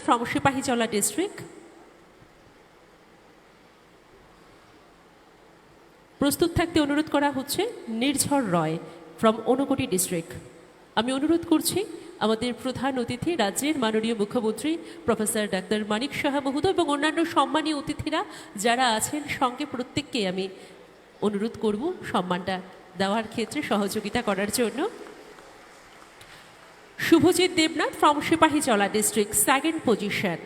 from Sipahijola district. প্রস্তুত থাকতে অনুরোধ করা হচ্ছে নির্ঝর রয় ফ্রম ঊনকোটি ডিস্ট্রিক্ট। আমি অনুরোধ করছি আমাদের প্রধান অতিথি রাজ্যের মাননীয় মুখ্যমন্ত্রী প্রফেসর ডাক্তার মানিক সাহা মহোদয় এবং অন্যান্য সম্মানীয় অতিথিরা যারা আছেন সঙ্গে প্রত্যেককে আমি অনুরোধ করব সম্মানটা দেওয়ার ক্ষেত্রে সহযোগিতা করার জন্য। Subhajit Debnath from Sepahijala district, second position,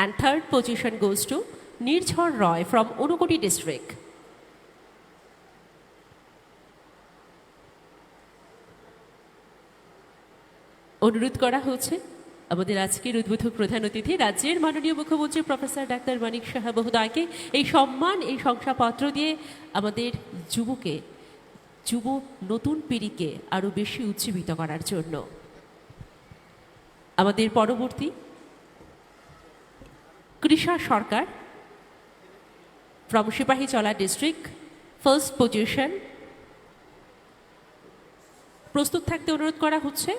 and third position goes to Nirjhar Roy from Unukoti district. অনুরোধ করা হচ্ছে আমাদের আজকের উদ্বোধক প্রধান অতিথি রাজ্যের মাননীয় মুখ্যমন্ত্রী প্রফেসর ডাক্তার মানিক সাহা মহোদয়কে এই সম্মান, এই শংসাপত্র দিয়ে আমাদের যুব নতুন পিঢ়িকে আরও বেশি উজ্জীবিত করার জন্য। আমাদের পরবর্তী কৃষা সরকার from Sipahijola district, first position. প্রস্তুত থাকতে অনুরোধ করা হচ্ছে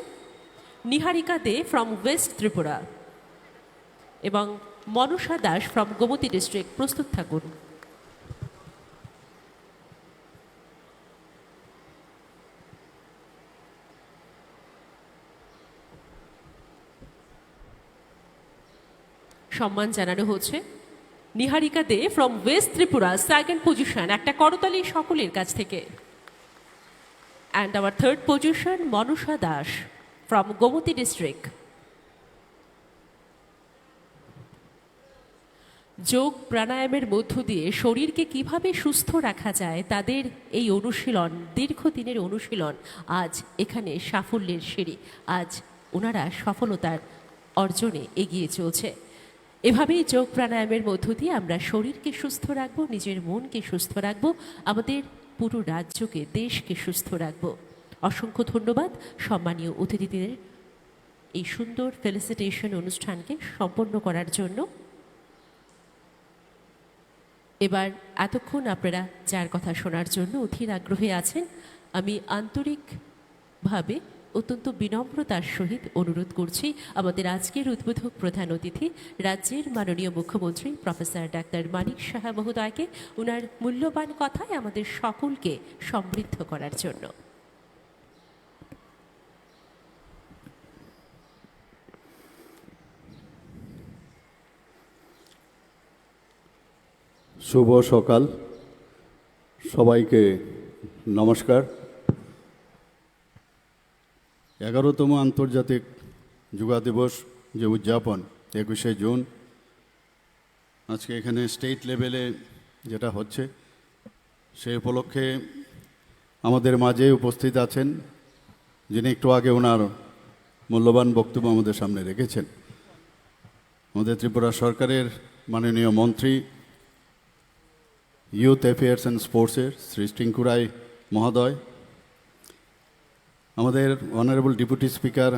নিহারিকা দে ফ্রম ওয়েস্ট ত্রিপুরা এবং মনসা দাস ফ্রম গোমতী ডিস্ট্রিক্ট। প্রস্তুত থাকুন। সম্মান জানানো হচ্ছে Niharika Dey from west Tripura, second position. একটা করতালি সকলের কাছ থেকে। And our third position Manasa Das from Gomati district. যোগ প্রাণায়ামের মধ্য দিয়ে শরীরকে কিভাবে সুস্থ রাখা যায় তাদের এই অনুশীলন, দীর্ঘদিনের অনুশীলন আজ এখানে সাফল্যের সিঁড়ি। আজ ওনারা সফলতার অর্জনে এগিয়ে চলছে। এভাবেই যোগ প্রাণায়ামের মধ্য দিয়ে আমরা শরীরকে সুস্থ রাখবো, নিজের মনকে সুস্থ রাখবো, আমাদের পুরো রাজ্যকে, দেশকে সুস্থ রাখবো। অসংখ্য ধন্যবাদ সম্মানীয় অতিথিদের এই সুন্দর ফেলিসিটেশন অনুষ্ঠানকে সম্পন্ন করার জন্য। এবার এতক্ষণ আপনারা যার কথা শোনার জন্য অধীর আগ্রহে আছেন, আমি আন্তরিকভাবে অত্যন্ত বিনম্রতার সহিত অনুরোধ করছি আমাদের আজকের উদ্বোধক প্রধান অতিথি রাজ্যের মাননীয় মুখ্যমন্ত্রী প্রফেসর ডাক্তার মানিক সাহা মহোদয়কে ওনার মূল্যবান কথায় আমাদের সকলকে সমৃদ্ধ করার জন্য। শুভ সকাল, সবাইকে নমস্কার। 11তম আন্তর্জাতিক যোগা দিবস যে উদযাপন 21শে জুন, আজকে এখানে স্টেট লেভেলে যেটা হচ্ছে সেই উপলক্ষে আমাদের মাঝে উপস্থিত আছেন যিনি একটু আগে ওনার মূল্যবান বক্তব্য আমাদের সামনে রেখেছেন, আমাদের ত্রিপুরা সরকারের মাননীয় মন্ত্রী ইউথ অ্যাফেয়ার্স অ্যান্ড স্পোর্টসের শ্রী টিঙ্কু রায় মহোদয়, আমাদের অনারেবল ডেপুটি স্পিকার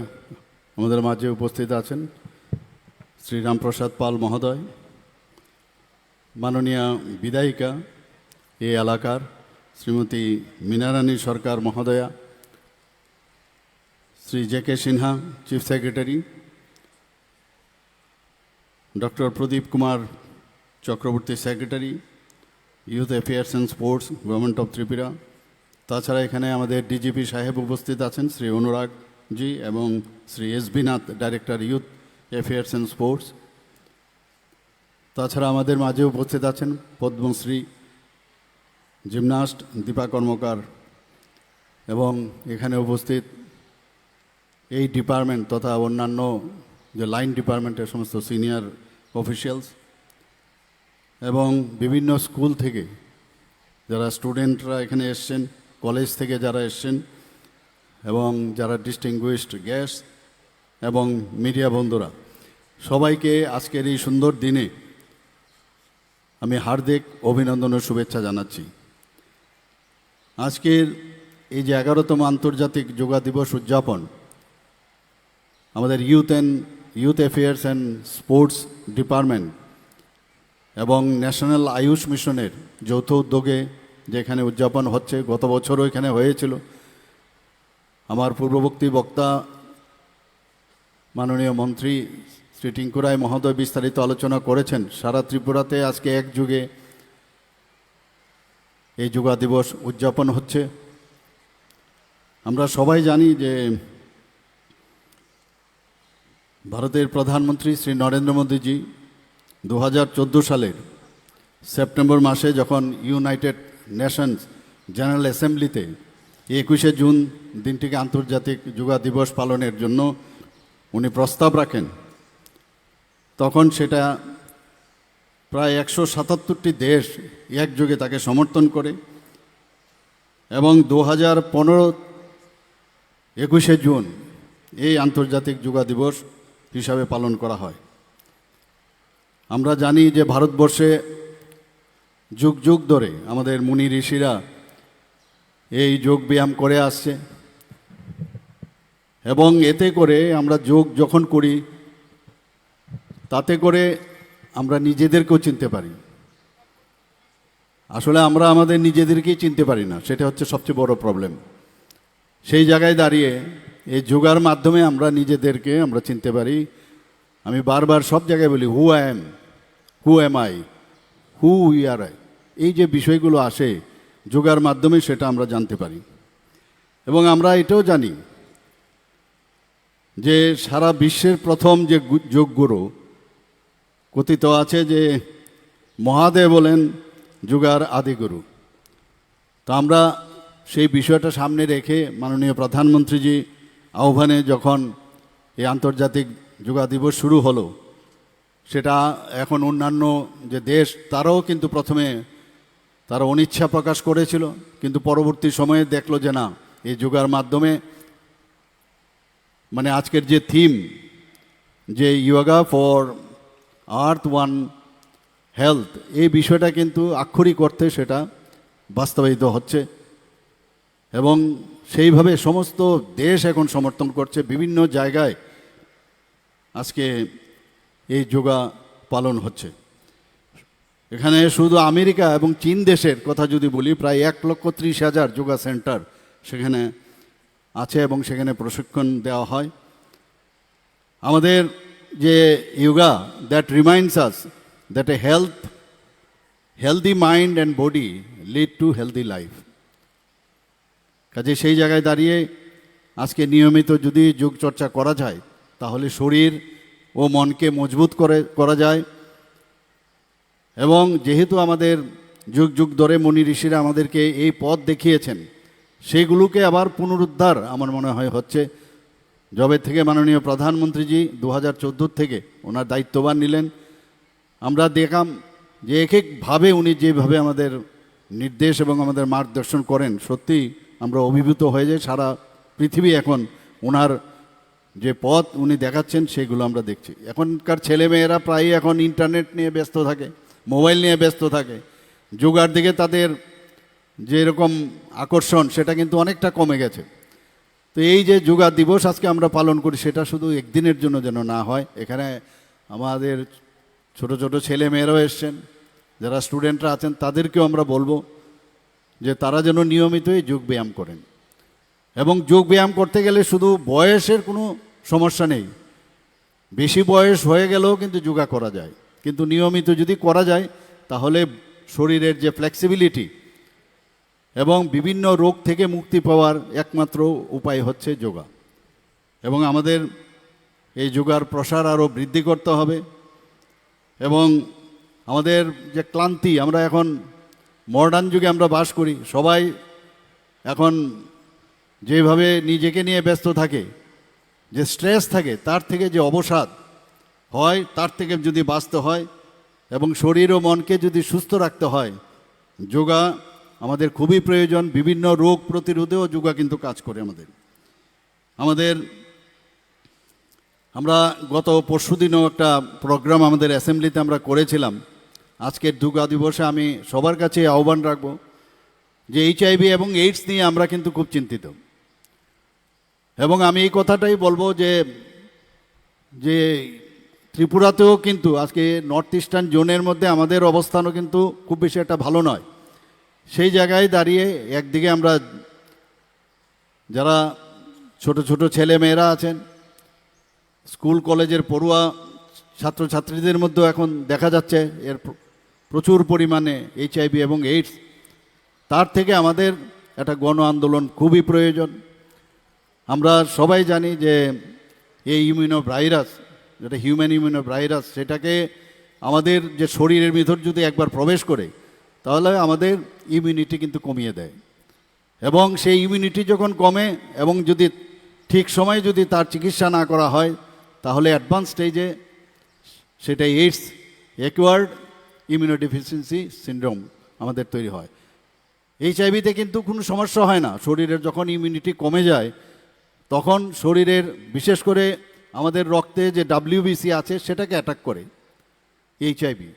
আমাদের মাঝে উপস্থিত আছেন শ্রী রামপ্রসাদ পাল মহোদয়, মাননীয় বিধায়িকা এই এলাকার শ্রীমতী মীনারানী সরকার মহোদয়া, Shri J K Sinha chief secretary, doctor Pradip Kumar Chakraborty secretary youth affairs and sports government of Tripura. তাছাড়া এখানে আমাদের ডিজিপি সাহেব উপস্থিত আছেন শ্রী অনুরাগ জি এবং Shri S B Nath director youth affairs and sports. তাছাড়া আমাদের মাঝে উপস্থিত আছেন পদ্মশ্রী জিমনাস্ট দীপা কর্মকার এবং এখানে উপস্থিত এই ডিপার্টমেন্ট তথা অন্যান্য যে লাইন ডিপার্টমেন্টের সমস্ত সিনিয়র অফিসিয়ালস এবং বিভিন্ন স্কুল থেকে যারা স্টুডেন্টরা এখানে এসছেন, কলেজ থেকে যারা এসছেন এবং যারা ডিস্টিংগুইশড গেস্ট এবং মিডিয়া বন্ধুরা, সবাইকে আজকের এই সুন্দর দিনে আমি হার্দিক অভিনন্দন ও শুভেচ্ছা জানাচ্ছি। আজকের এই যে 11তম আন্তর্জাতিক যোগা দিবস উদযাপন আমাদের youth affairs and sports department এবং ন্যাশনাল আয়ুষ মিশনের যৌথ উদ্যোগে যেখানে উদযাপন হচ্ছে, গত বছরও এখানে হয়েছিল। আমার পূর্ববর্তী বক্তা মাননীয় মন্ত্রী শ্রী টিঙ্কু রায় মহোদয় বিস্তারিত আলোচনা করেছেন। সারা ত্রিপুরাতে আজকে একযোগে এই যোগা দিবস উদযাপন হচ্ছে। আমরা সবাই জানি যে ভারতের প্রধানমন্ত্রী শ্রী নরেন্দ্র মোদীজি 2014 সালের সেপ্টেম্বর মাসে যখন ইউনাইটেড নেশনস জেনারেল অ্যাসেম্বলিতে 21শে জুন দিনটিকে আন্তর্জাতিক যোগা দিবস পালনের জন্য উনি প্রস্তাব রাখেন, তখন সেটা প্রায় 177টি দেশ একযোগে তাকে সমর্থন করে এবং 2015 21শে জুন এই আন্তর্জাতিক যোগা দিবস হিসাবে পালন করা হয়। আমরা জানি যে ভারতবর্ষে যুগ যুগ ধরে আমাদের মুনি ঋষিরা এই যোগ ব্যায়াম করে আসছে এবং এতে করে আমরা যোগ যখন করি তাতে করে আমরা নিজেদেরকেও চিনতে পারি। আসলে আমরা আমাদের নিজেদেরকেই চিনতে পারি না, সেটা হচ্ছে সবচেয়ে বড় প্রবলেম। সেই জায়গায় দাঁড়িয়ে এই যোগার মাধ্যমে আমরা নিজেদেরকে আমরা চিনতে পারি। আমি বারবার সব জায়গায় বলি who am I, who we are I, এই যে বিষয়গুলো আসে যোগার মাধ্যমে সেটা আমরা জানতে পারি। এবং আমরা এটাও জানি যে সারা বিশ্বের প্রথম যে যোগগুরু কথিত আছে যে মহাদেব বলেন যোগার আদিগুরু। তো আমরা সেই বিষয়টা সামনে রেখে মাননীয় প্রধানমন্ত্রীজি আহ্বানে যখন এই আন্তর্জাতিক যোগা দিবস শুরু হলো, সেটা এখন অন্যান্য যে দেশ তারাও কিন্তু প্রথমে তারা অনিচ্ছা প্রকাশ করেছিল, কিন্তু পরবর্তী সময়ে দেখলো যে না, এই যোগার মাধ্যমে মানে আজকের যে থিম যে yoga for earth one health, এই বিষয়টা কিন্তু আক্ষরিক অর্থে সেটা বাস্তবায়িত হচ্ছে এবং সেইভাবে সমস্ত দেশ এখন সমর্থন করছে। বিভিন্ন জায়গায় আজকে এই যোগা পালন হচ্ছে। এখানে শুধু আমেরিকা এবং চীন দেশের কথা যদি বলি, প্রায় 1,30,000 যোগা সেন্টার সেখানে আছে এবং সেখানে প্রশিক্ষণ দেওয়া হয়। আমাদের যে yoga that reminds us that a healthy mind and body lead to healthy life. কাজে সেই জায়গায় দাঁড়িয়ে আজকে নিয়মিত যদি যোগ চর্চা করা যায় তাহলে শরীর ও মনকে মজবুত করা যায়। এবং যেহেতু আমাদের যুগ যুগ ধরে মুনি ঋষিরা আমাদেরকে এই পথ দেখিয়েছেন, সেইগুলোকে আবার পুনরুদ্ধার আমার মনে হয় হচ্ছে। যবে থেকে মাননীয় প্রধানমন্ত্রীজি 2014 থেকে ওনার দায়িত্বভার নিলেন, আমরা দেখলাম যে এক একভাবে উনি যেভাবে আমাদের নির্দেশ এবং আমাদের মার্গদর্শন করেন, সত্যি আমরা অভিভূত হয়ে যাই। সারা পৃথিবী এখন ওনার যে পথ উনি দেখাচ্ছেন সেগুলো আমরা দেখছি। এখনকার ছেলেমেয়েরা প্রায়ই এখন ইন্টারনেট নিয়ে ব্যস্ত থাকে, মোবাইল নিয়ে ব্যস্ত থাকে। যোগার দিকে তাদের যে এরকম আকর্ষণ সেটা কিন্তু অনেকটা কমে গেছে। তো এই যে যোগা দিবস আজকে আমরা পালন করি, সেটা শুধু একদিনের জন্য যেন না হয়। এখানে আমাদের ছোট ছোট ছেলে মেয়েরাও এসছেন, যারা স্টুডেন্টরা আছেন তাদেরকেও আমরা বলবো যে তারা যেন নিয়মিতই যোগ ব্যায়াম করেন। এবং যোগ ব্যায়াম করতে গেলে শুধু বয়সের কোনো সমস্যা নেই, বেশি বয়স হয়ে গেলেও কিন্তু যোগা করা যায়। কিন্তু নিয়মিত যদি করা যায় তাহলে শরীরের যে ফ্লেক্সিবিলিটি এবং বিভিন্ন রোগ থেকে মুক্তি পাওয়ার একমাত্র উপায় হচ্ছে যোগা। এবং আমাদের এই যোগার প্রসার আরও বৃদ্ধি করতে হবে। এবং আমাদের যে ক্লান্তি, আমরা এখন মডার্ন যুগে আমরা বাস করি, সবাই এখন যেভাবে নিজেকে নিয়ে ব্যস্ত থাকে, যে স্ট্রেস থাকে, তার থেকে যে অবসাদ হয় তার থেকে যদি বাঁচতে হয় এবং শরীর ও মনকে যদি সুস্থ রাখতে হয়, যোগা আমাদের খুবই প্রয়োজন। বিভিন্ন রোগ প্রতিরোধেও যোগা কিন্তু কাজ করে আমরা গত পরশুদিনও একটা প্রোগ্রাম আমাদের অ্যাসেম্বলিতে আমরা করেছিলাম। আজকের যোগা দিবসে আমি সবার কাছে আহ্বান রাখব যে HIV এবং এইডস নিয়ে আমরা কিন্তু খুব চিন্তিত। এবং আমি এই কথাটাই বলবো যে ত্রিপুরাতেও কিন্তু আজকে নর্থ ইস্টার্ন জোনের মধ্যে আমাদের অবস্থানও কিন্তু খুব বেশি একটা ভালো নয়। সেই জায়গায় দাঁড়িয়ে একদিকে আমরা যারা ছোট ছোট ছেলে মেয়েরা আছেন স্কুল কলেজের পড়ুয়া ছাত্রছাত্রীদের মধ্যেও এখন দেখা যাচ্ছে এর প্রচুর পরিমাণে এইচআইভি এবং এইডস। তার থেকে আমাদের একটা গণ আন্দোলন খুবই প্রয়োজন। আমরা সবাই জানি যে এই ইমিউনো ভাইরাস, যেটা হিউম্যান ইমিউনো ভাইরাস, সেটাকে আমাদের যে শরীরের ভিতর যদি একবার প্রবেশ করে তাহলে আমাদের ইমিউনিটি কিন্তু কমিয়ে দেয়, এবং সেই ইমিউনিটি যখন কমে এবং যদি ঠিক সময়ে যদি তার চিকিৎসা না করা হয় তাহলে অ্যাডভান্স স্টেজে সেটা এইডস, অ্যাকুয়ার্ড ইমিউনোডেফিসিয়েন্সি সিনড্রোম আমাদের তৈরি হয়। এইচআইভিতে কিন্তু কোনো সমস্যা হয় না। শরীরের যখন ইমিউনিটি কমে যায় তখন শরীরের, বিশেষ করে আমাদের রক্তে যে ডাব্লিউবিসি আছে সেটাকে অ্যাটাক করে এইচআইভি।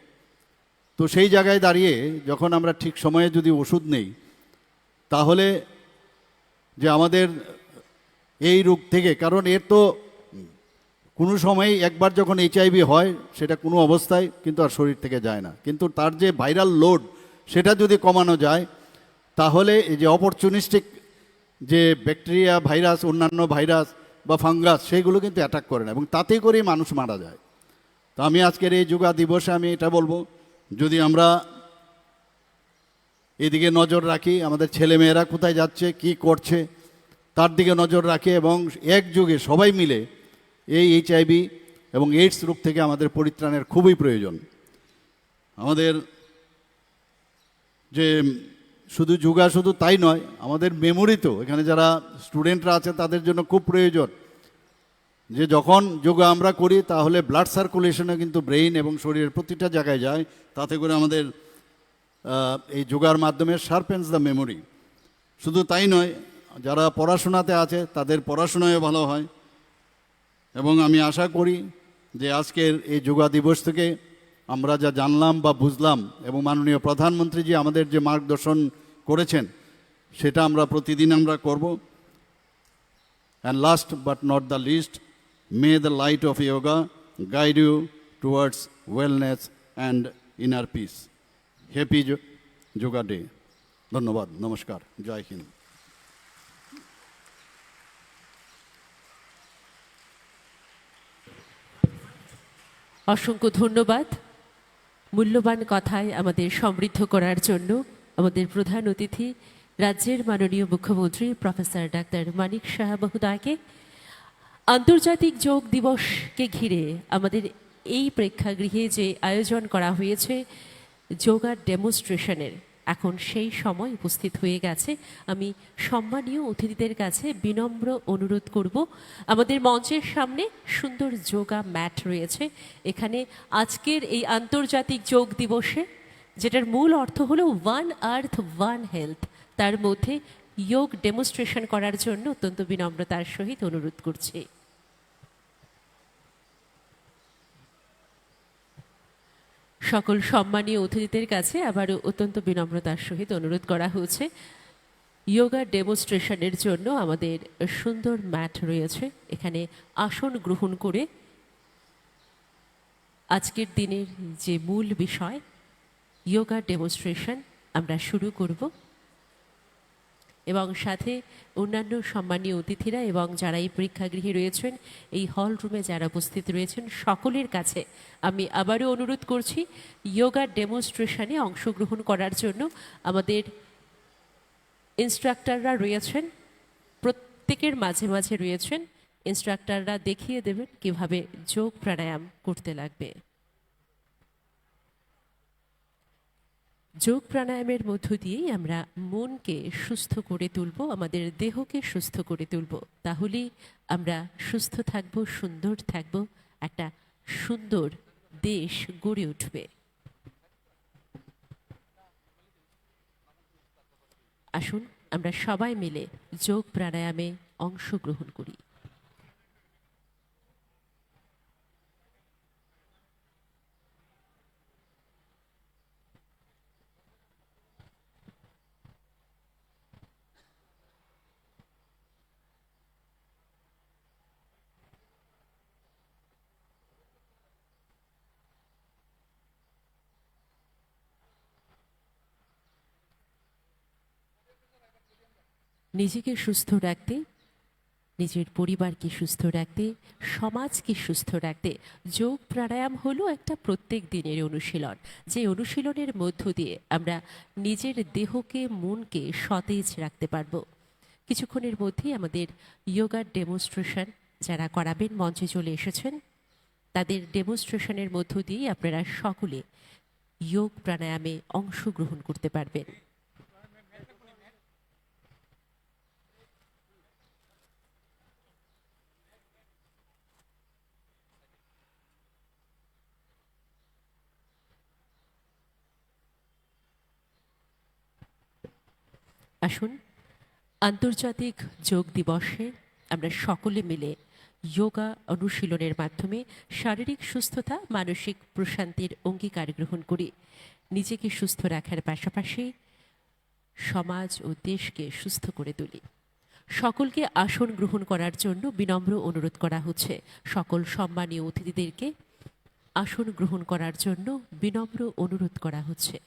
তো সেই জায়গায় দাঁড়িয়ে যখন আমরা ঠিক সময়ে যদি ওষুধ নেই তাহলে যে আমাদের এই রোগ থেকে, কারণ এর তো কোনো সময়ই একবার যখন এইচআইভি হয় সেটা কোনো অবস্থায় কিন্তু আর শরীর থেকে যায় না, কিন্তু তার যে ভাইরাল লোড সেটা যদি কমানো যায় তাহলে এই যে অপরচুনিস্টিক যে ব্যাকটেরিয়া, ভাইরাস, অন্যান্য ভাইরাস বা ফাঙ্গাস সেইগুলো কিন্তু অ্যাটাক করে না, এবং তাতে করেই মানুষ মারা যায়। তো আমি আজকের এই যোগা দিবসে আমি এটা বলবো, যদি আমরা এদিকে নজর রাখি, আমাদের ছেলেমেয়েরা কোথায় যাচ্ছে কি করছে তার দিকে নজর রাখি, এবং একযোগে সবাই মিলে এই এইচআইভি এবং এইডস রোগ থেকে আমাদের পরিত্রাণের খুবই প্রয়োজন। আমাদের যে শুধু যোগা শুধু তাই নয়, আমাদের মেমোরি তো, এখানে যারা স্টুডেন্টরা আছে তাদের জন্য খুব প্রয়োজন যে যখন যোগা আমরা করি তাহলে ব্লাড সার্কুলেশনে কিন্তু ব্রেইন এবং শরীরের প্রতিটা জায়গায় যায়, তাতে করে আমাদের এই যোগার মাধ্যমে শার্পেন্স দ্য মেমোরি। শুধু তাই নয়, যারা পড়াশোনাতে আছে তাদের পড়াশোনায় ভালো হয়, এবং আমি আশা করি যে আজকের এই যোগা দিবস থেকে আমরা যা জানলাম বা বুঝলাম, এবং মাননীয় প্রধানমন্ত্রীজি আমাদের যে মার্গদর্শন করেছেন সেটা আমরা প্রতিদিন আমরা করব। And last but not the least, may the light of yoga guide you towards wellness and inner peace. Happy yoga day. ধন্যবাদ, নমস্কার, জয় হিন্দ। অসংখ্য ধন্যবাদ মূল্যবান কথায় আমাদের সমৃদ্ধ করার জন্য আমাদের প্রধান অতিথি রাজ্যের মাননীয় মুখ্যমন্ত্রী প্রফেসর ডাক্তার মানিক সাহা মহোদয়কে। আন্তর্জাতিক যোগ দিবসকে ঘিরে আমাদের এই প্রেক্ষাগৃহে যে আয়োজন করা হয়েছে যোগা ডেমনস্ট্রেশনের, এখন সেই সময় উপস্থিত হয়ে গেছে। আমি সম্মানীয় অতিথিদের কাছে বিনম্র অনুরোধ করব, আমাদের মঞ্চের সামনে সুন্দর যোগা ম্যাট রয়েছে। এখানে আজকের এই আন্তর্জাতিক যোগ দিবসে, যেটার মূল অর্থ হলো ওয়ান আর্থ ওয়ান হেলথ, তার মধ্যে যোগ ডেমনস্ট্রেশন করার জন্য অত্যন্ত বিনম্রতার সহিত অনুরোধ করছি। সকল সম্মানীয় অতিথিদের কাছে আবার অত্যন্ত বিনম্রতার সহিত অনুরোধ করা হয়েছে, যোগা ডেমনস্ট্রেশনের জন্য আমাদের সুন্দর ম্যাট রয়েছে, এখানে আসন গ্রহণ করে আজকের দিনের যে মূল বিষয় যোগা ডেমনস্ট্রেশন আমরা শুরু করব। এবং সাথে অন্যান্য সম্মানীয় অতিথিরা এবং যারা এই পরীক্ষাগৃহে রয়েছেন, এই হল রুমে যারা উপস্থিত রয়েছেন, সকলের কাছে আমি আবারও অনুরোধ করছি যোগা ডেমনস্ট্রেশনে অংশগ্রহণ করার জন্য। আমাদের ইনস্ট্রাক্টররা রয়েছেন, প্রত্যেকের মাঝে মাঝে রয়েছেন ইনস্ট্রাক্টররা, দেখিয়ে দেবেন কিভাবে যোগ প্রাণায়াম করতে লাগবে। যোগ প্রাণায়ামের মধ্য দিয়েই আমরা মনকে সুস্থ করে তুলব, আমাদের দেহকে সুস্থ করে তুলব, তাহলেই আমরা সুস্থ থাকব, সুন্দর থাকব, একটা সুন্দর দেশ গড়ে উঠবে। আসুন আমরা সবাই মিলে যোগ প্রাণায়ামে অংশগ্রহণ করি। নিজেকে সুস্থ রাখতে নিজের পরিবারকে সুস্থ রাখতে, সমাজকে সুস্থ রাখতে যোগ প্রাণায়াম হলো একটা প্রত্যেক দিনের অনুশীলন, যে অনুশীলনের মধ্য দিয়ে আমরা নিজের দেহকে মনকে সতেজ রাখতে পারবো। কিছুক্ষণের মধ্যেই আমাদের যোগার ডেমনস্ট্রেশন যারা করাবেন মঞ্চে চলে এসেছেন। তাদের ডেমনস্ট্রেশনের মধ্য দিয়ে আপনারা সকলে যোগ প্রাণায়ামে অংশগ্রহণ করতে পারবেন। আসুন, আন্তর্জাতিক যোগ দিবসে আমরা সকলে মিলে যোগা অনুশীলনের মাধ্যমে শারীরিক সুস্থতা, মানসিক প্রশান্তির অঙ্গীকার গ্রহণ করি। নিজেকে সুস্থ রাখার পাশাপাশি সমাজ ও দেশকে সুস্থ করে তুলি। সকলকে আসন গ্রহণ করার জন্য বিনম্র অনুরোধ করা হচ্ছে। সকল সম্মানীয় অতিথিদেরকে আসন গ্রহণ করার জন্য বিনম্র অনুরোধ করা হচ্ছে।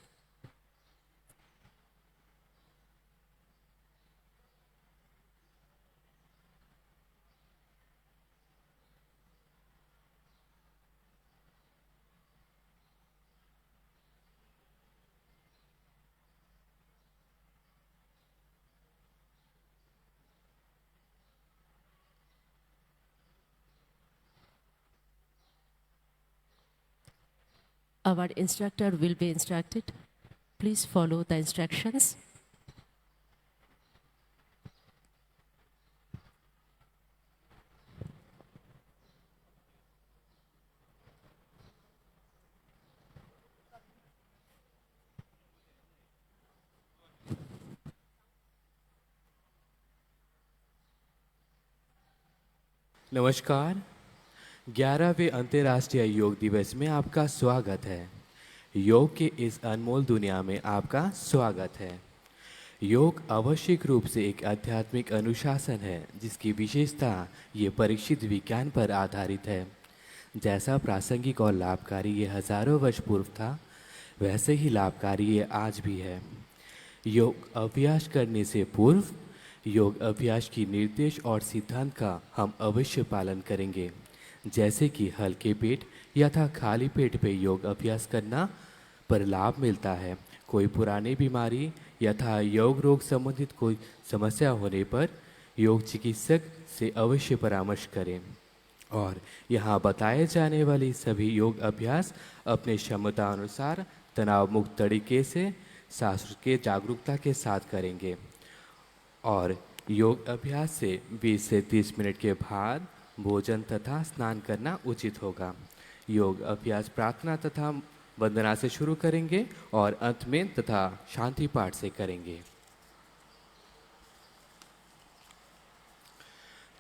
Our instructor will be instructed. Please follow the instructions. नमस्कार। 11वें अंतर्राष्ट्रीय योग दिवस में आपका स्वागत है। योग के इस अनमोल दुनिया में आपका स्वागत है। योग आवश्यक रूप से एक आध्यात्मिक अनुशासन है जिसकी विशेषता ये परीक्षित विज्ञान पर आधारित है। जैसा प्रासंगिक और लाभकारी ये हजारों वर्ष पूर्व था, वैसे ही लाभकारी ये आज भी है। योग अभ्यास करने से पूर्व योग अभ्यास की निर्देश और सिद्धांत का हम अवश्य पालन करेंगे, जैसे कि हल्के पेट या खाली पेट पे योग अभ्यास करना पर लाभ मिलता है। कोई पुरानी बीमारी या योग रोग संबंधित कोई समस्या होने पर योग चिकित्सक से अवश्य परामर्श करें। और यहाँ बताए जाने वाली सभी योग अभ्यास अपने क्षमता अनुसार तनाव मुक्त तरीके से शास्त्र के जागरूकता के साथ करेंगे। और योग अभ्यास से 20 से 30 मिनट के बाद भोजन तथा स्नान करना उचित होगा। योग अभ्यास प्रार्थना तथा वंदना से शुरू करेंगे और अंत में तथा शांति पाठ से करेंगे।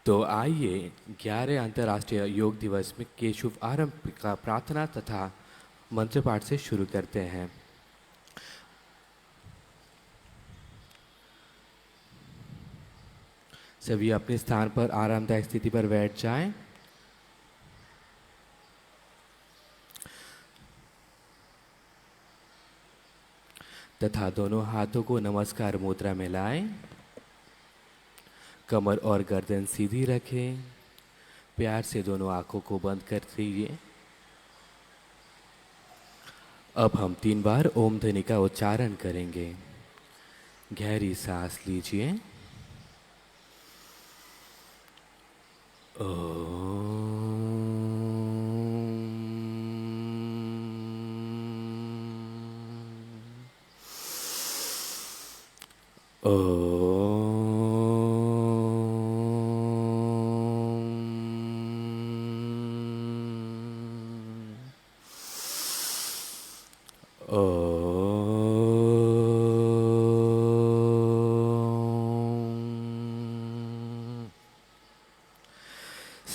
तो आइए 11 अंतर्राष्ट्रीय योग दिवस में के शुभ आरंभ का प्रार्थना तथा मंत्र पाठ से शुरू करते हैं। सभी अपने स्थान पर आरामदायक स्थिति पर बैठ जाएं। तथा दोनों हाथों को नमस्कार मुद्रा में लाएं। कमर और गर्दन सीधी रखें। प्यार से दोनों आंखों को बंद कर दीजिए। अब हम 3 बार ओम ध्वनि का उच्चारण करेंगे। गहरी सांस लीजिए।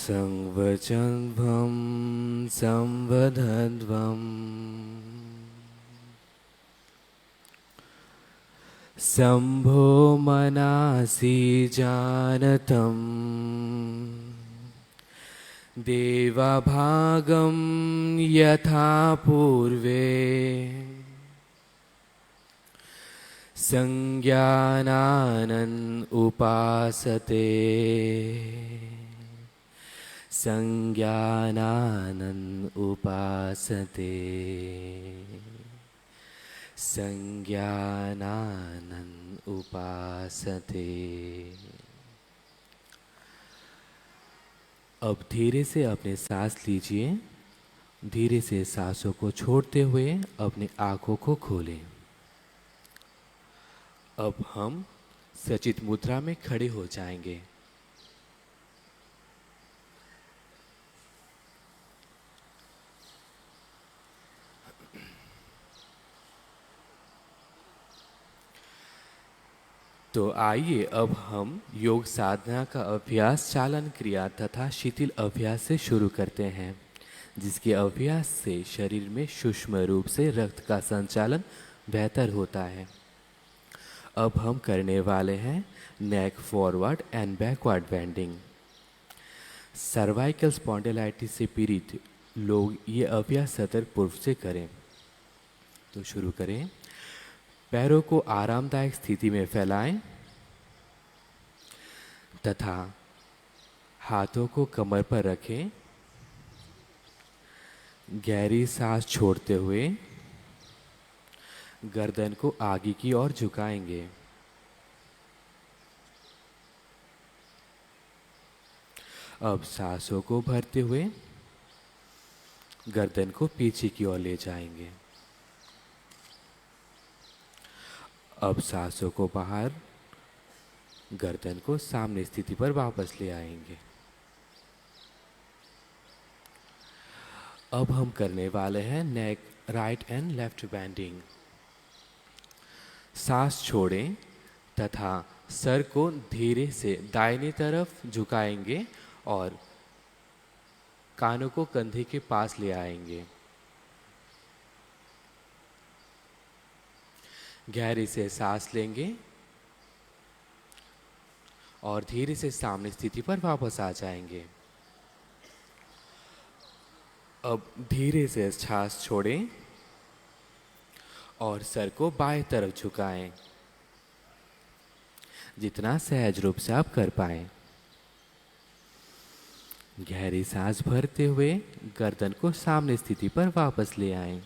संवचन्भं संवदध्वम् शम्भो मनासि जानतं देवभागं यथा पूर्वे संज्ञानानन् उपासते संज्ञानानन् उपासते संज्ञानानन् उपासते। अब धीरे से अपने सांस लीजिए। धीरे से सांसों को छोड़ते हुए अपनी आंखों को खोलें। अब हम सचित मुद्रा में खड़े हो जाएंगे। तो आइए अब हम योग साधना का अभ्यास चालन क्रिया तथा शिथिल अभ्यास से शुरू करते हैं, जिसके अभ्यास से शरीर में सूक्ष्म रूप से रक्त का संचालन बेहतर होता है। अब हम करने वाले हैं neck forward and backward bending. Cervical spondylitis से पीड़ित लोग ये अभ्यास सतर्क पूर्व से करें। तो शुरू करें। पैरों को आरामदायक स्थिति में फैलाएं तथा हाथों को कमर पर रखें। गहरी सांस छोड़ते हुए गर्दन को आगे की ओर झुकाएंगे। अब सांसों को भरते हुए गर्दन को पीछे की ओर ले जाएंगे। अब सांसों को बाहर गर्दन को सामने स्थिति पर वापस ले आएंगे। अब हम करने वाले हैं नेक राइट एंड लेफ्ट बेंडिंग। सांस छोड़ें तथा सर को धीरे से दाहिनी तरफ झुकाएंगे और कानों को कंधे के पास ले आएंगे। गहरी से सांस लेंगे और धीरे से सामने स्थिति पर वापस आ जाएंगे। अब धीरे से सांस छोड़ें और सर को बाएं तरफ झुकाएं, जितना सहज रूप से आप कर पाएं। गहरी सांस भरते हुए गर्दन को सामने स्थिति पर वापस ले आएं।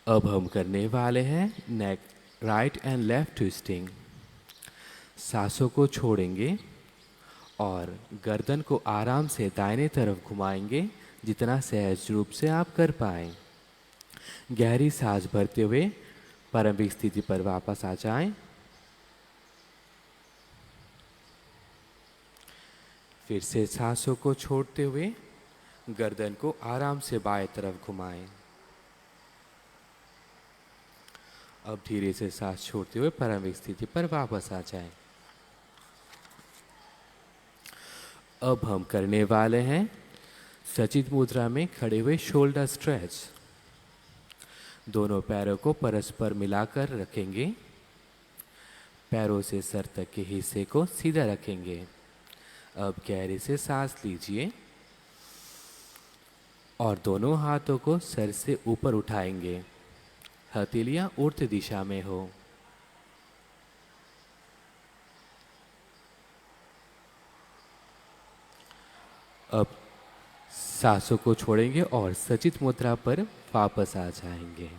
अब हम करने वाले हैं नेक राइट एंड लेफ्ट ट्विस्टिंग। सांसों को छोड़ेंगे और गर्दन को आराम से दाहिने तरफ घुमाएंगे, जितना सहज रूप से आप कर पाएं। गहरी सांस भरते हुए प्रारंभिक स्थिति पर वापस आ जाएं। फिर से सांसों को छोड़ते हुए गर्दन को आराम से बाएं तरफ घुमाएं। अब धीरे से सांस छोड़ते हुए प्रारंभिक स्थिति पर वापस आ जाएं। अब हम करने वाले हैं सचित मुद्रा में खड़े हुए शोल्डर स्ट्रेच। दोनों पैरों को परस्पर मिलाकर रखेंगे। पैरों से सर तक के हिस्से को सीधा रखेंगे। अब गहरे से सांस लीजिए और दोनों हाथों को सर से ऊपर उठाएंगे। हथेलियां ऊर्ध्व दिशा में हो। अब सांसों को छोड़ेंगे और सचित मुद्रा पर वापस आ जाएंगे।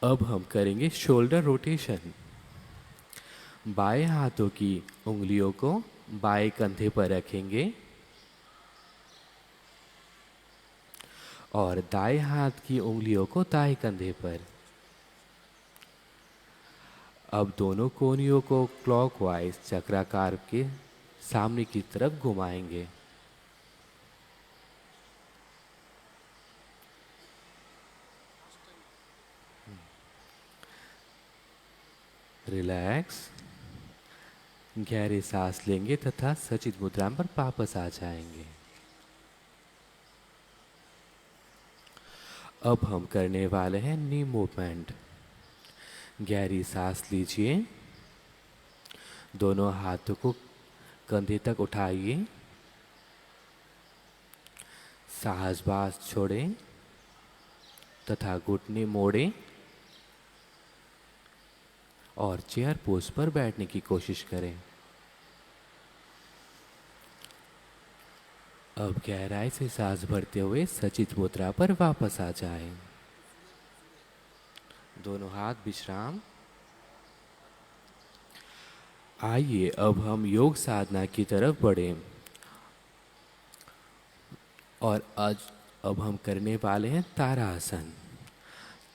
अब हम करेंगे शोल्डर रोटेशन। बाएं हाथों की उंगलियों को बाएं कंधे पर रखेंगे और दाएं हाथ की उंगलियों को दाएं कंधे पर। अब दोनों कोहनियों को क्लॉकवाइज चक्राकार के सामने की तरफ घुमाएंगे। रिलैक्स। गहरी सांस लेंगे तथा सचित मुद्रा पर वापस आ जाएंगे। अब हम करने वाले हैं नी मूवमेंट। गहरी सांस लीजिए। दोनों हाथों को कंधे तक उठाइए। साहसबाज छोड़ें तथा घुटने मोड़ें और चेयर पोज पर बैठने की कोशिश करें। अब गहराई से सांस भरते हुए सचित मुद्रा पर वापस आ जाएं। दोनों हाथ विश्राम। आइए अब हम योग साधना की तरफ बढ़ें और आज अब हम करने वाले हैं ताड़ासन।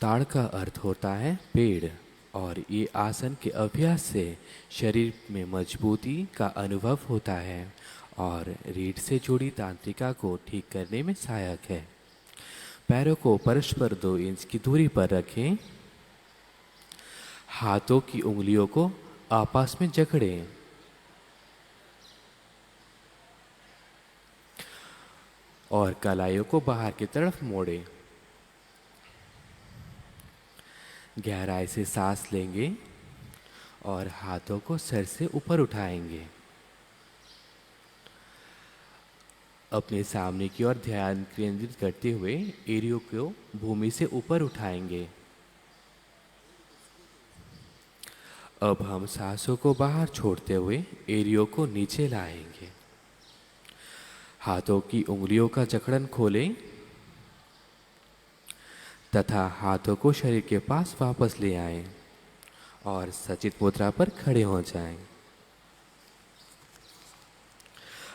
ताड़ का अर्थ होता है पेड़ और ये आसन के अभ्यास से शरीर में मजबूती का अनुभव होता है और रीढ़ से जुड़ी तांत्रिका को ठीक करने में सहायक है। पैरों को परस्पर 2 इंच की दूरी पर रखें। हाथों की उंगलियों को आपस में जकड़ें। और कलाइयों को बाहर की तरफ मोड़ें। गहराई से सांस लेंगे और हाथों को सर से ऊपर उठाएंगे। अपने सामने की ओर ध्यान केंद्रित करते हुए एड़ियों को भूमि से ऊपर उठाएंगे। अब हम सांसों को बाहर छोड़ते हुए एड़ियों को नीचे लाएंगे। हाथों की उंगलियों का जकड़न खोलें तथा हाथों को शरीर के पास वापस ले आएं और सचित मुद्रा पर खड़े हो जाएं।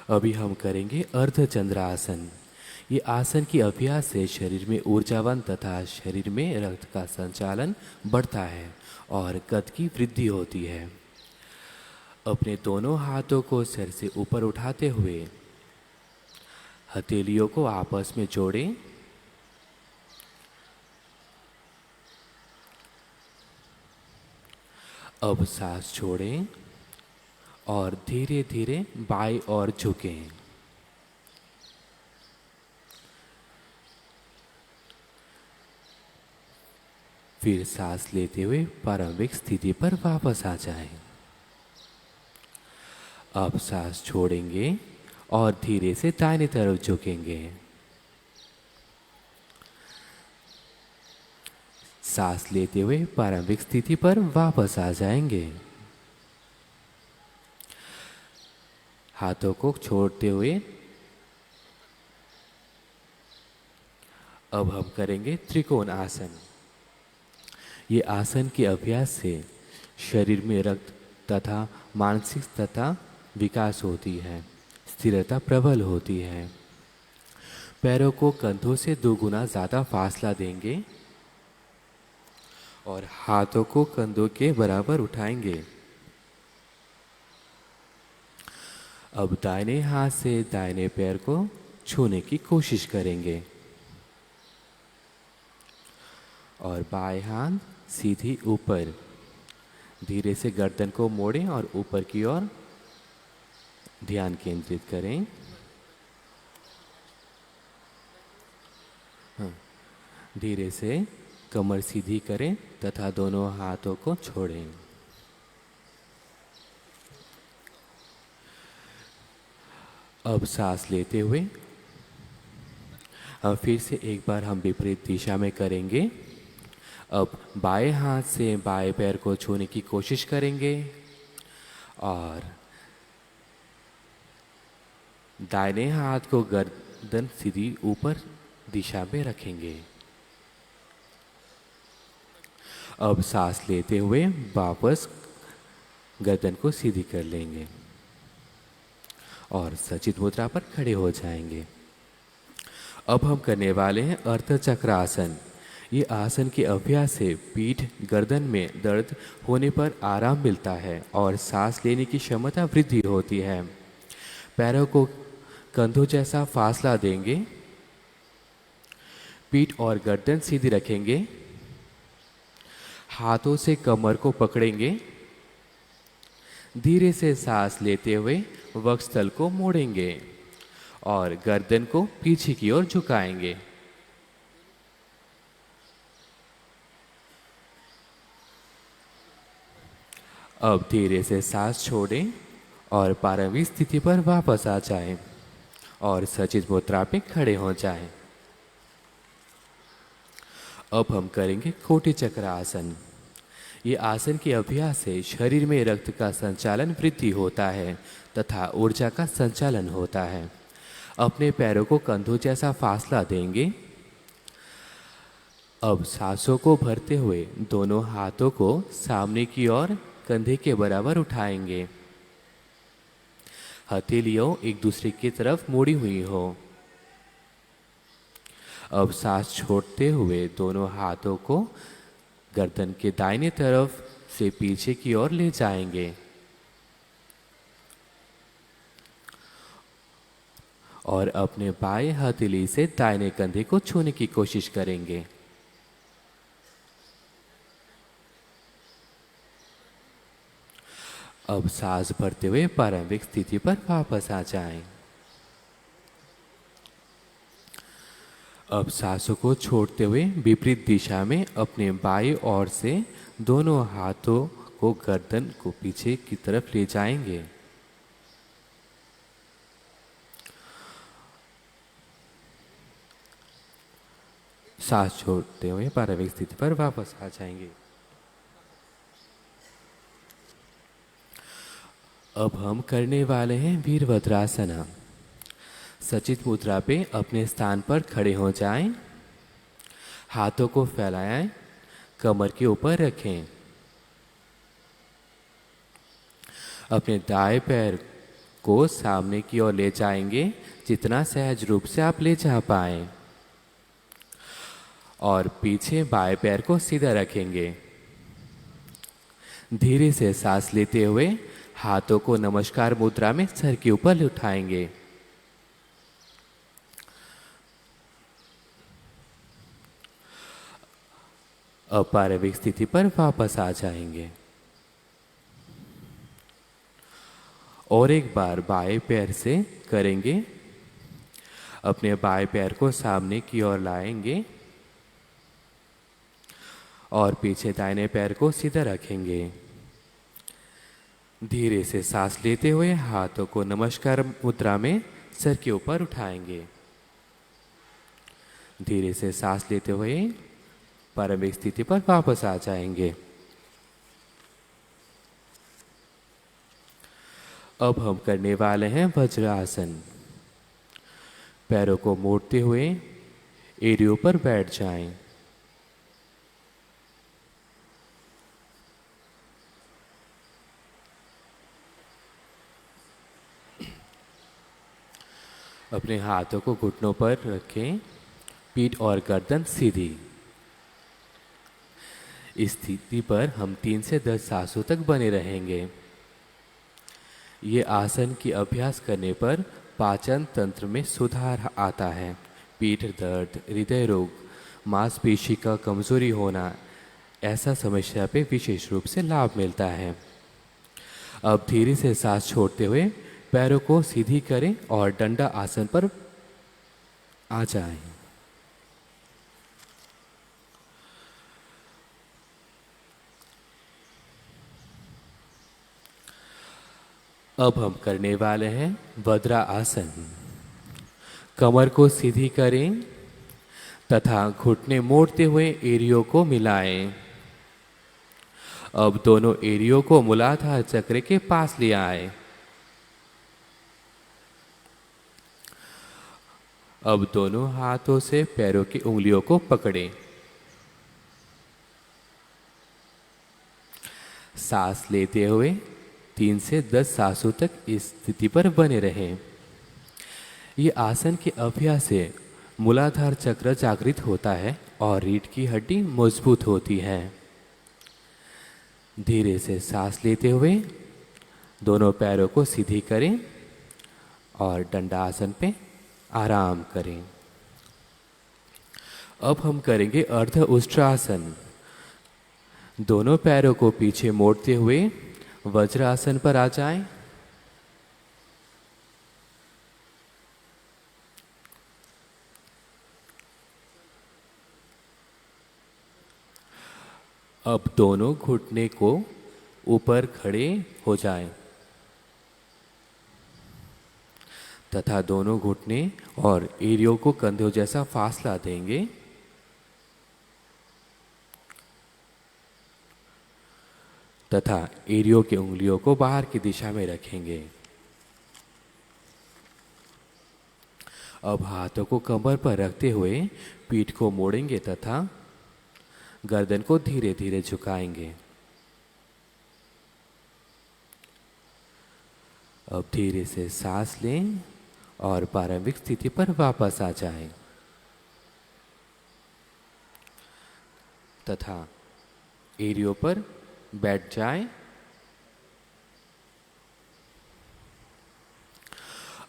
अभी हम करेंगे अर्धचंद्रासन। ये आसन की अभ्यास से शरीर में ऊर्जावान तथा शरीर में रक्त का संचालन बढ़ता है और कद की वृद्धि होती है। अपने दोनों हाथों को सिर से ऊपर उठाते हुए हथेलियों को आपस में जोड़ें। अब सांस छोड़ें और धीरे धीरे बाईं ओर झुकें। फिर सांस लेते हुए प्रारंभिक स्थिति पर वापस आ जाएं। अब सांस छोड़ेंगे और धीरे से दाहिने तरफ झुकेंगे। सांस लेते हुए प्रारंभिक स्थिति पर वापस आ जाएंगे। हाथों को छोड़ते हुए अब हम करेंगे त्रिकोण आसन। ये आसन के अभ्यास से शरीर में रक्त तथा मानसिक तथा विकास होती है, स्थिरता प्रबल होती है। पैरों को कंधों से 2 गुना ज़्यादा फासला देंगे और हाथों को कंधों के बराबर उठाएंगे। अब दाहिने हाथ से दाहिने पैर को छूने की कोशिश करेंगे और बाएं हाथ सीधी ऊपर। धीरे से गर्दन को मोड़ें और ऊपर की ओर ध्यान केंद्रित करें। धीरे से कमर सीधी करें तथा दोनों हाथों को छोड़ें। अब सांस लेते हुए अब फिर से एक बार हम विपरीत दिशा में करेंगे। अब बाएं हाथ से बाएं पैर को छूने की कोशिश करेंगे और दाहिने हाथ को गर्दन सीधी ऊपर दिशा में रखेंगे। अब सांस लेते हुए वापस गर्दन को सीधी कर लेंगे और सचित मुद्रा पर खड़े हो जाएंगे। अब हम करने वाले हैं अर्धचक्र आसन। ये आसन के अभ्यास से पीठ गर्दन में दर्द होने पर आराम मिलता है और सांस लेने की क्षमता वृद्धि होती है। पैरों को कंधों जैसा फासला देंगे। पीठ और गर्दन सीधी रखेंगे। हाथों से कमर को पकड़ेंगे। धीरे से सांस लेते हुए वक्षस्थल को मोड़ेंगे और गर्दन को पीछे की ओर झुकाएंगे। अब धीरे से सांस छोड़ें और प्रारंभिक स्थिति पर वापस आ जाएं और सचित मुद्रा पे खड़े हो जाएं। अब हम करेंगे कोटि चक्र आसन। ये आसन के अभ्यास से शरीर में रक्त का संचालन वृद्धि होता है तथा ऊर्जा का संचालन होता है। अपने पैरों को कंधों जैसा फासला देंगे। अब सांसों को भरते हुए दोनों हाथों को सामने की ओर कंधे के बराबर उठाएंगे। हथेलियों एक दूसरे की तरफ मुड़ी हुई हो। अब सांस छोड़ते हुए दोनों हाथों को गर्दन के दाहिने तरफ से पीछे की ओर ले जाएंगे और अपने बाएं हथेली से दाहिने कंधे को छूने की कोशिश करेंगे। अब सांस भरते हुए प्रारंभिक स्थिति पर वापस आ जाएं। अब सांसों को छोड़ते हुए विपरीत दिशा में अपने बाएं ओर से दोनों हाथों को गर्दन को पीछे की तरफ ले जाएंगे। सांस छोड़ते हुए प्रारंभिक स्थिति पर वापस आ जाएंगे। अब हम करने वाले हैं वीरभद्रासना। सचित मुद्रा पे अपने स्थान पर खड़े हो जाएं। हाथों को फैलाएं, कमर के ऊपर रखें। अपने दाएं पैर को सामने की ओर ले जाएंगे जितना सहज रूप से आप ले जा पाएं और पीछे बाएं पैर को सीधा रखेंगे। धीरे से सांस लेते हुए हाथों को नमस्कार मुद्रा में सर के ऊपर उठाएंगे। अब प्रारंभिक स्थिति पर वापस आ जाएंगे और एक बार बाएं पैर से करेंगे। अपने बाएं पैर को सामने की ओर लाएंगे और पीछे दाहिने पैर को सीधा रखेंगे। धीरे से सांस लेते हुए हाथों को नमस्कार मुद्रा में सर के ऊपर उठाएंगे। धीरे से सांस लेते हुए प्रारंभिक स्थिति पर वापस आ जाएंगे। अब हम करने वाले हैं वज्रासन। पैरों को मोड़ते हुए एड़ियों पर बैठ जाएं। अपने हाथों को घुटनों पर रखें, पीठ और गर्दन सीधी। इस स्थिति पर हम 3 से 10 सांसों तक बने रहेंगे। ये आसन की अभ्यास करने पर पाचन तंत्र में सुधार आता है। पीठ दर्द, हृदय रोग, मांसपेशी का कमजोरी होना, ऐसा समस्या पे विशेष रूप से लाभ मिलता है। अब धीरे से सांस छोड़ते हुए पैरों को सीधी करें और डंडा आसन पर आ जाएं। अब हम करने वाले हैं वज्रा आसन। कमर को सीधी करें तथा घुटने मोड़ते हुए एड़ियों को मिलाएं। अब दोनों एड़ियों को मूलाधार चक्र के पास ले आए। अब दोनों हाथों से पैरों की उंगलियों को पकड़ें। सांस लेते हुए 3 से 10 सांसों तक इस स्थिति पर बने रहें। ये आसन के अभ्यास से मूलाधार चक्र जागृत होता है और रीढ़ की हड्डी मजबूत होती है। धीरे से सांस लेते हुए दोनों पैरों को सीधी करें और डंडा आसन पे आराम करें। अब हम करेंगे अर्ध उष्ट्रासन। दोनों पैरों को पीछे मोड़ते हुए वज्रासन पर आ जाएं। अब दोनों घुटने को ऊपर खड़े हो जाएं तथा दोनों घुटने और एड़ियों को कंधों जैसा फासला देंगे। तथा एड़ियों की उंगलियों को बाहर की दिशा में रखेंगे। अब हाथों को कमर पर रखते हुए पीठ को मोड़ेंगे तथा गर्दन को धीरे धीरे झुकाएंगे। अब धीरे से सांस लें और प्रारंभिक स्थिति पर वापस आ जाएं। तथा एड़ियों पर बैठ जाएं।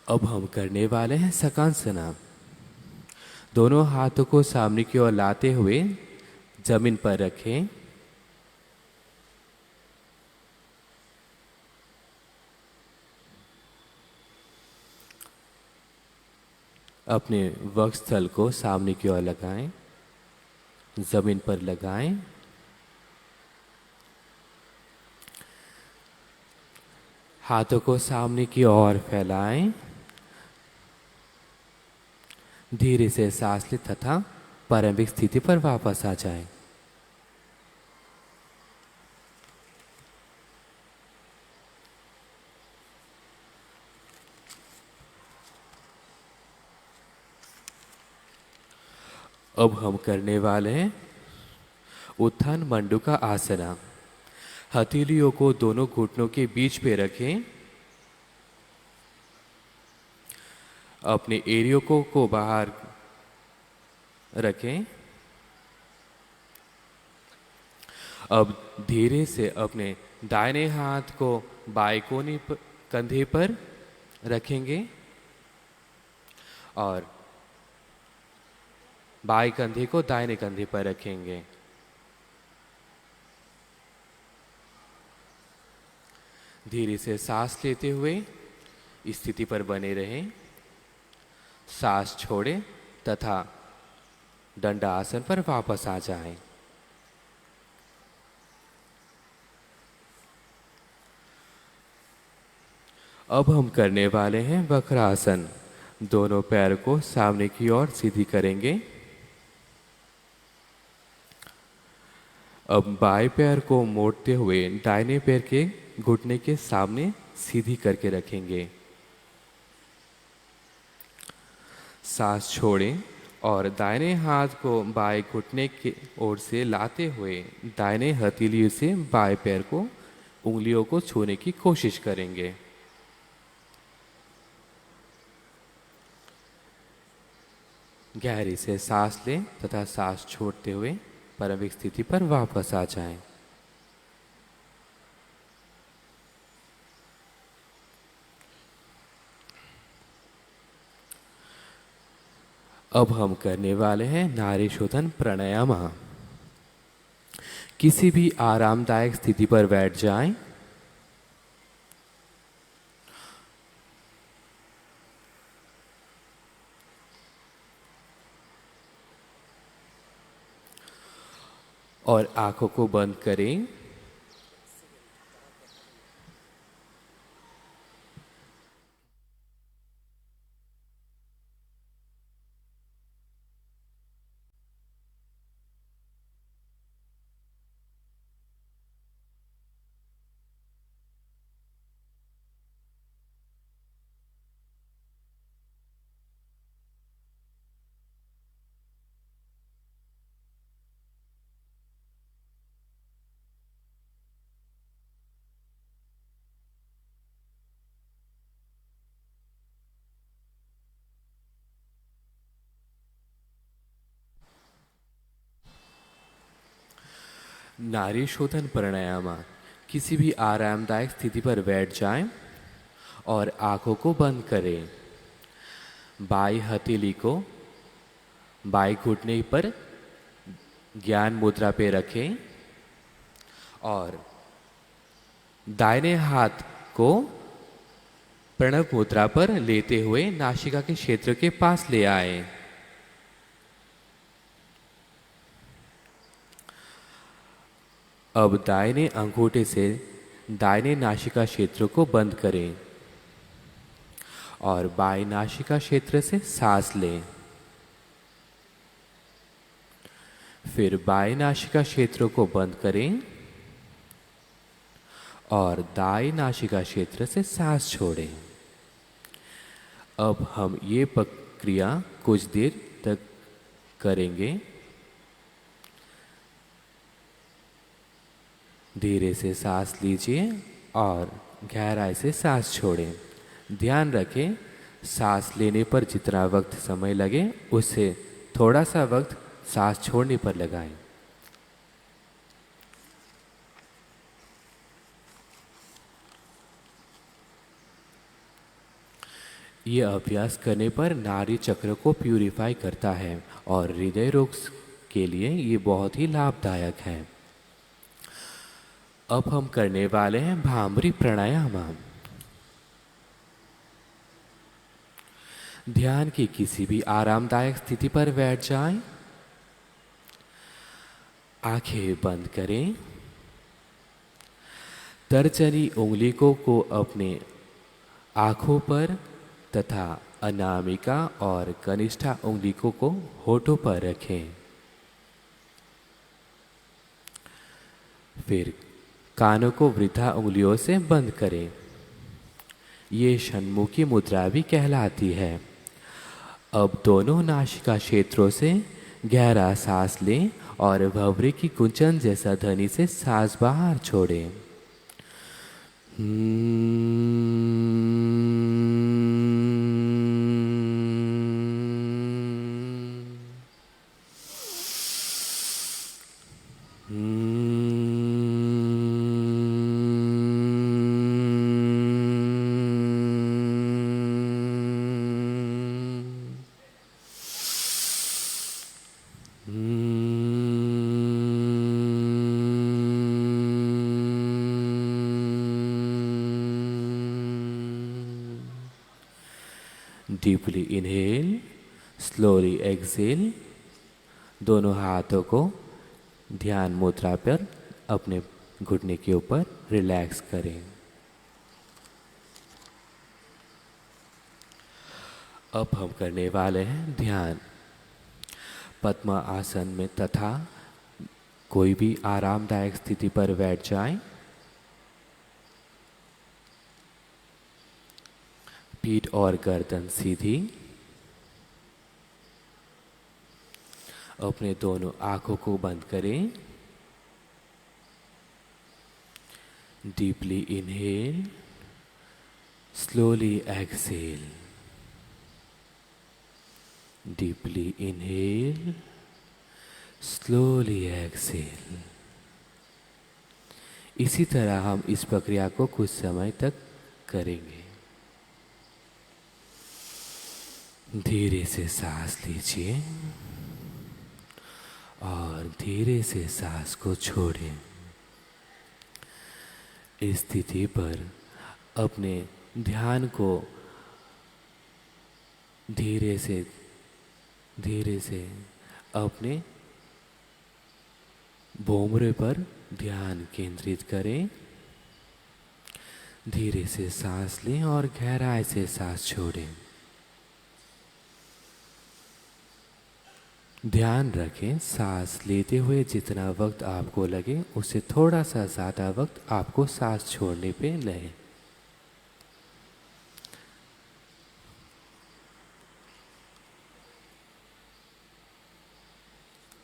अब हम करने वाले हैं सकांसना। दोनों हाथों को सामने की ओर लाते हुए जमीन पर रखें। अपने वक्षस्थल को सामने की ओर लगाएं, जमीन पर लगाएं। हाथों को सामने की ओर फैलाएं। धीरे से सांस लें तथा प्रारंभिक स्थिति पर वापस आ जाएं। अब हम करने वाले हैं उत्थान मंडूका आसना। हथेलियों को दोनों घुटनों के बीच पे रखें। अपने एड़ियों को बाहर रखें। अब धीरे से अपने दाहिने हाथ को बाएं कोने पर कंधे पर रखेंगे और बाएं कंधे को दाहिने कंधे पर रखेंगे। धीरे से सांस लेते हुए स्थिति पर बने रहें। सांस छोड़ें तथा दंड आसन पर वापस आ जाएं। अब हम करने वाले हैं वक्रासन। दोनों पैर को सामने की ओर सीधी करेंगे। अब बाएं पैर को मोड़ते हुए दाहिने पैर के घुटने के सामने सीधी करके रखेंगे। सांस छोड़ें और दाहिने हाथ को बाएं घुटने की ओर से लाते हुए दाहिने हथेली से बाएं पैर को उंगलियों को छूने की कोशिश करेंगे। गहरी से सांस लें तथा सांस छोड़ते हुए प्रारंभिक स्थिति पर वापस आ जाएं। अब हम करने वाले हैं नाड़ी शोधन प्राणायाम। किसी भी आरामदायक स्थिति पर बैठ जाएं। और आंखों को बंद करें। नाड़ी शोधन प्राणायाम। किसी भी आरामदायक स्थिति पर बैठ जाएं और आंखों को बंद करें। बाई हथेली को बाई घुटने पर ज्ञान मुद्रा पे रखें और दाहिने हाथ को प्रणव मुद्रा पर लेते हुए नासिका के क्षेत्र के पास ले आए। अब दाहिने अंगूठे से दाहिने नासिका क्षेत्र को बंद करें और बाएं नासिका क्षेत्र से सांस लें। फिर बाएं नासिका क्षेत्र को बंद करें और दाएं नासिका क्षेत्र से सांस छोड़ें। अब हम ये प्रक्रिया कुछ देर तक करेंगे। धीरे से सांस लीजिए और गहराई से सांस छोड़ें। ध्यान रखें, सांस लेने पर जितना वक्त समय लगे उससे थोड़ा सा वक्त सांस छोड़ने पर लगाएं। ये अभ्यास करने पर नाड़ी चक्र को प्यूरिफाई करता है और हृदय रोग के लिए ये बहुत ही लाभदायक है। अब हम करने वाले हैं भ्रामरी प्राणायाम। ध्यान की किसी भी आरामदायक स्थिति पर बैठ जाएं। आंखें बंद करें। तर्जनी उंगलियों को अपने आंखों पर तथा अनामिका और कनिष्ठा उंगलियों को होठों पर रखें। फिर कानों को वृद्धा उंगलियों से बंद करें। ये षण्मुखी मुद्रा भी कहलाती है। अब दोनों नासिका क्षेत्रों से गहरा सांस लें और भंवरे की कुंचन जैसा ध्वनि से सांस बाहर छोड़ें। Deeply inhale, slowly exhale. दोनों हाथों को ध्यान मुद्रा पर अपने घुटने के ऊपर रिलैक्स करें। अब हम करने वाले हैं ध्यान। पद्म आसन में तथा कोई भी आरामदायक स्थिति पर बैठ जाएं। पीठ और गर्दन सीधी। अपने दोनों आंखों को बंद करें। Deeply inhale, slowly exhale. Deeply inhale, slowly exhale. इसी तरह हम इस प्रक्रिया को कुछ समय तक करेंगे। धीरे से सांस लीजिए और धीरे से सांस को छोड़ें। इस स्थिति पर अपने ध्यान को धीरे से अपने भौंरे पर ध्यान केंद्रित करें। धीरे से सांस लें और गहराई से सांस छोड़ें। ध्यान रखें, सांस लेते हुए जितना वक्त आपको लगे उससे थोड़ा सा ज़्यादा वक्त आपको सांस छोड़ने पे लें।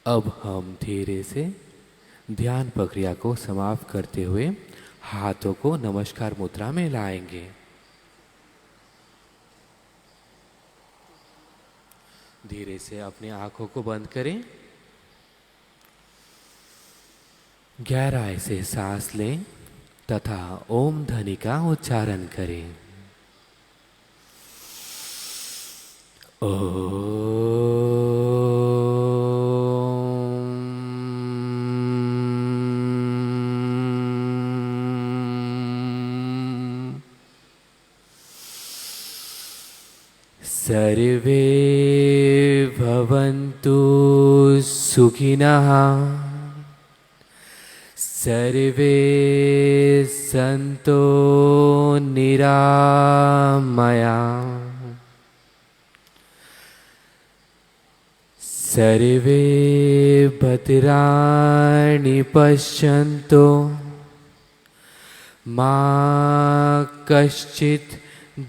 अब हम धीरे से ध्यान प्रक्रिया को समाप्त करते हुए हाथों को नमस्कार मुद्रा में लाएंगे। धीरे से अपनी आंखों को बंद करें। गहराई से सांस लें तथा ओम ध्वनि का उच्चारण करें। सर्वे भवन्तु सुखिनः सर्वे सन्तो निरामया सर्वे भद्राणि पश्यन्तु मा कश्चित्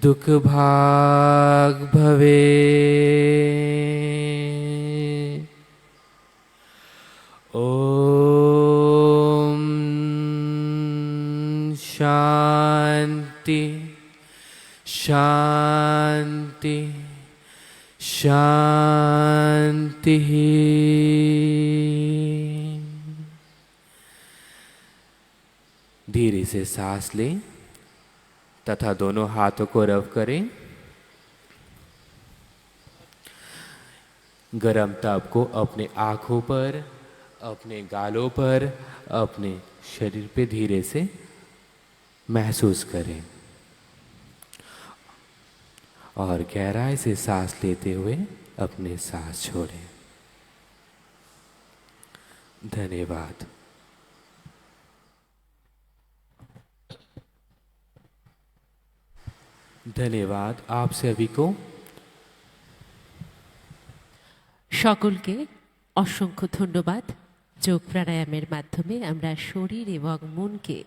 दुःखभाग् भवेत्। ॐ शान्ति शान्ति शान्तिः। धीरे से सांस लें तथा दोनों हाथों को रब करें। गरम ताप को अपने आँखों पर, अपने गालों पर, अपने शरीर पे धीरे से महसूस करें और गहराई से सांस लेते हुए अपने सांस छोड़ें। धन्यवाद। ধন্যবাদ आप सभी को। সকলকে অসংখ্য ধন্যবাদ। যোগ প্রাণায়ামের মাধ্যমে আমরা শরীর এবং মনকে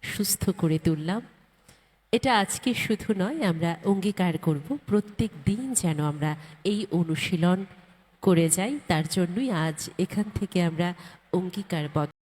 সুস্থ করে তুললাম। এটা আজকে শুধু নয়, আমরা অঙ্গীকার করব প্রত্যেক দিন যেন আমরা এই অনুশীলন করে যাই। তার জন্যই আজ এখান থেকে আমরা অঙ্গীকারবদ্ধ।